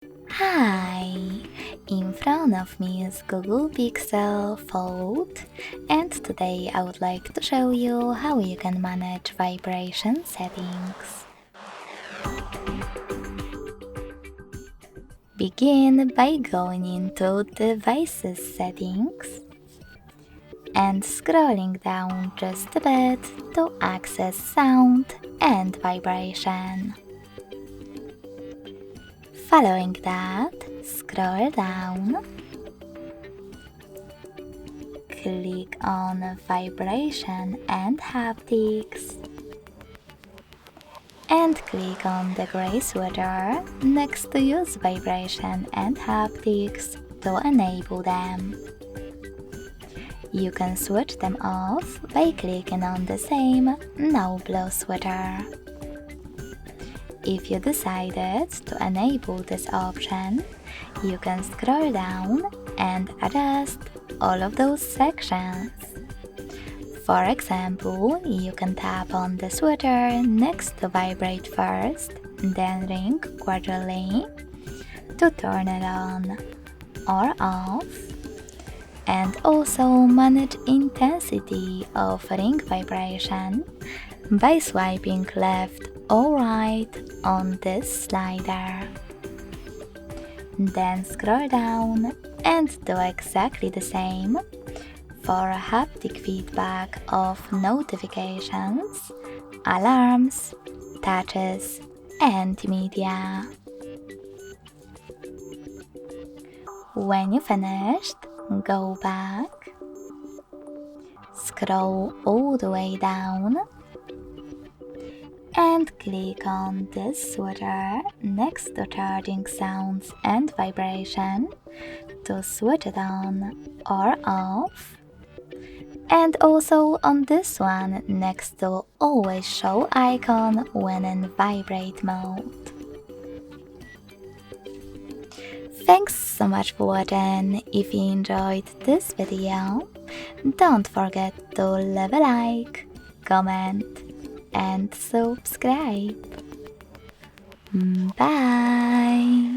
Hi! In front of me is Google Pixel Fold, and today I would like to show you how you can manage vibration settings. Begin by going into Devices settings and scrolling down just a bit to access sound and vibration. Following that, scroll down, click on Vibration and Haptics, and click on the gray sweater next to Use Vibration and Haptics to enable them. You can switch them off by clicking on the same No Blow sweater. If you decided to enable this option, you can scroll down and adjust all of those sections. For example, you can tap on the sweater next to Vibrate First, then Ring Quarterly to turn it on or off, and also manage intensity of ring vibration by swiping left or right on this slider. Then scroll down and do exactly the same for haptic feedback of notifications, alarms, touches, and media. When you finished, go back, scroll all the way down, and click on this sweater next to charging sounds and vibration to switch it on or off, and also on this one next to always show icon when in vibrate mode. Thanks so much for watching. If you enjoyed this video, don't forget to leave a like, comment, and subscribe. Bye!